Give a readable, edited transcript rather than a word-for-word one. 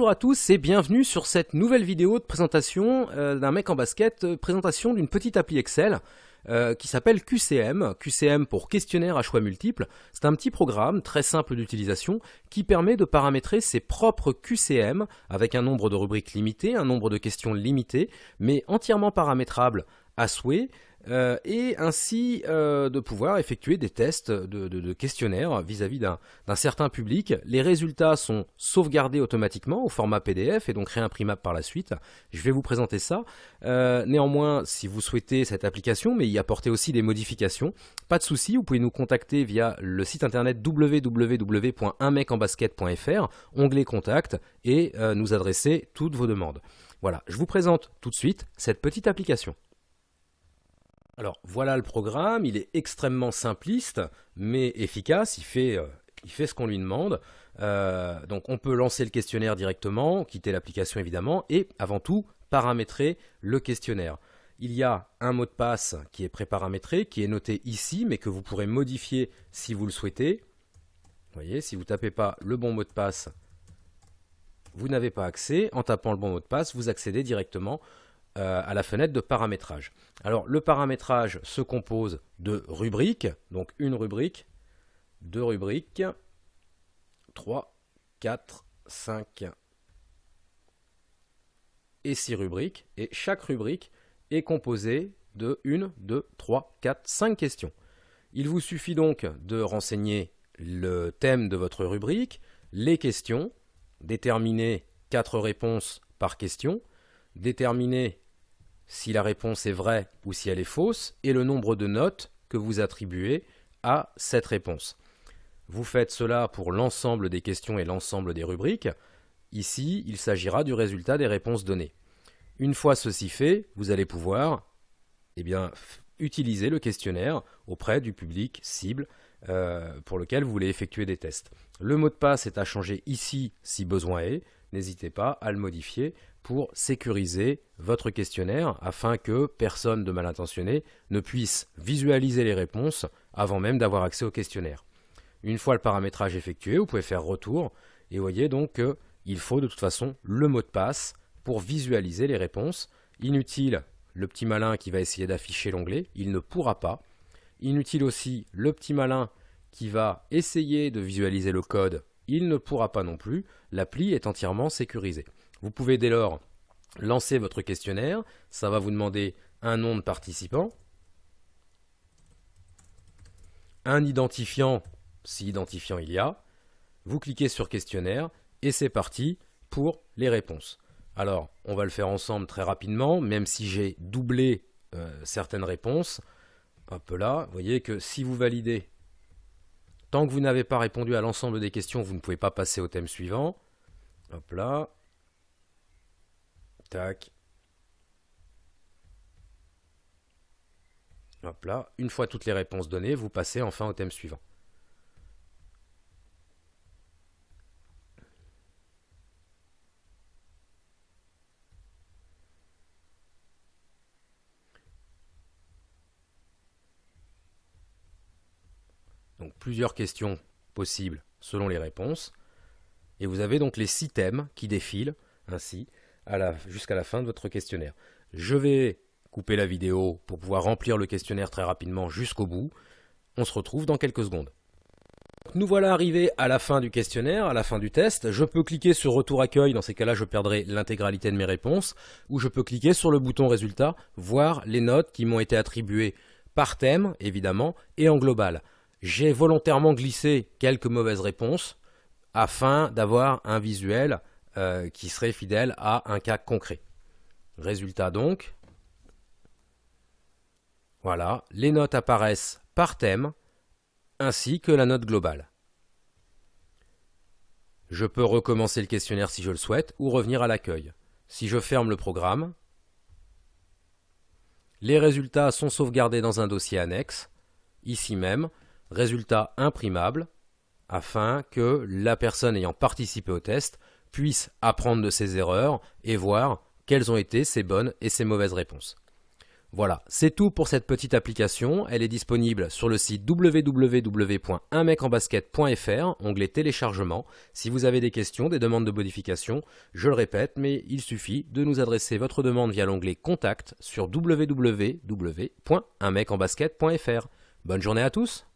Bonjour à tous et bienvenue sur cette nouvelle vidéo de présentation d'un mec en basket, présentation d'une petite appli Excel qui s'appelle QCM. QCM pour questionnaire à choix multiples. C'est un petit programme très simple d'utilisation qui permet de paramétrer ses propres QCM avec un nombre de rubriques limité, un nombre de questions limité, mais entièrement paramétrable à souhait. Et ainsi de pouvoir effectuer des tests de questionnaires vis-à-vis d'un certain public. Les résultats sont sauvegardés automatiquement au format PDF et donc réimprimables par la suite. Je vais vous présenter ça. Néanmoins, si vous souhaitez cette application, mais y apporter aussi des modifications, pas de souci, vous pouvez nous contacter via le site internet www.unmecenbasket.fr, onglet contact, et nous adresser toutes vos demandes. Voilà, je vous présente tout de suite cette petite application. Alors voilà le programme, il est extrêmement simpliste mais efficace, il fait ce qu'on lui demande. Donc on peut lancer le questionnaire directement, quitter l'application évidemment et avant tout paramétrer le questionnaire. Il y a un mot de passe qui est préparamétré, qui est noté ici mais que vous pourrez modifier si vous le souhaitez. Vous voyez, si vous ne tapez pas le bon mot de passe, vous n'avez pas accès. En tapant le bon mot de passe, vous accédez directement à la fenêtre de paramétrage. Alors le paramétrage se compose de rubriques, donc une rubrique, deux rubriques, 3, 4, 5 et 6 rubriques, et chaque rubrique est composée de 1, 2, 3, 4, 5 questions. Il vous suffit donc de renseigner le thème de votre rubrique, les questions, déterminer 4 réponses par question, déterminer si la réponse est vraie ou si elle est fausse, et le nombre de notes que vous attribuez à cette réponse. Vous faites cela pour l'ensemble des questions et l'ensemble des rubriques. Ici, il s'agira du résultat des réponses données. Une fois ceci fait, vous allez pouvoir utiliser le questionnaire auprès du public cible pour lequel vous voulez effectuer des tests. Le mot de passe est à changer ici si besoin est. N'hésitez pas à le modifier pour sécuriser votre questionnaire afin que personne de mal intentionné ne puisse visualiser les réponses avant même d'avoir accès au questionnaire. Une fois le paramétrage effectué, vous pouvez faire retour et vous voyez donc qu'il faut de toute façon le mot de passe pour visualiser les réponses. Inutile le petit malin qui va essayer d'afficher l'onglet, il ne pourra pas. Inutile aussi le petit malin qui va essayer de visualiser le code, il ne pourra pas non plus. L'appli est entièrement sécurisée. Vous pouvez dès lors lancer votre questionnaire, ça va vous demander un nom de participant, un identifiant, si identifiant il y a, vous cliquez sur questionnaire et c'est parti pour les réponses. Alors, on va le faire ensemble très rapidement, même si j'ai doublé certaines réponses. Hop là, vous voyez que si vous validez, tant que vous n'avez pas répondu à l'ensemble des questions, vous ne pouvez pas passer au thème suivant. Hop là. Tac. Hop là. Une fois toutes les réponses données, vous passez enfin au thème suivant. Donc plusieurs questions possibles selon les réponses. Et vous avez donc les 6 thèmes qui défilent ainsi jusqu'à la fin de votre questionnaire. Je vais couper la vidéo pour pouvoir remplir le questionnaire très rapidement jusqu'au bout. On se retrouve dans quelques secondes. Nous voilà arrivés à la fin du questionnaire, à la fin du test. Je peux cliquer sur retour accueil, dans ces cas-là je perdrai l'intégralité de mes réponses, ou je peux cliquer sur le bouton résultat, voir les notes qui m'ont été attribuées par thème, évidemment, et en global. J'ai volontairement glissé quelques mauvaises réponses afin d'avoir un visuel qui serait fidèle à un cas concret. Résultat donc, voilà, les notes apparaissent par thème ainsi que la note globale. Je peux recommencer le questionnaire si je le souhaite ou revenir à l'accueil. Si je ferme le programme, les résultats sont sauvegardés dans un dossier annexe, ici même, résultats imprimables, afin que la personne ayant participé au test puisse apprendre de ses erreurs et voir quelles ont été ses bonnes et ses mauvaises réponses. Voilà, c'est tout pour cette petite application. Elle est disponible sur le site www.unmecenbasket.fr, onglet téléchargement. Si vous avez des questions, des demandes de modification, je le répète, mais il suffit de nous adresser votre demande via l'onglet contact sur www.unmecenbasket.fr. Bonne journée à tous!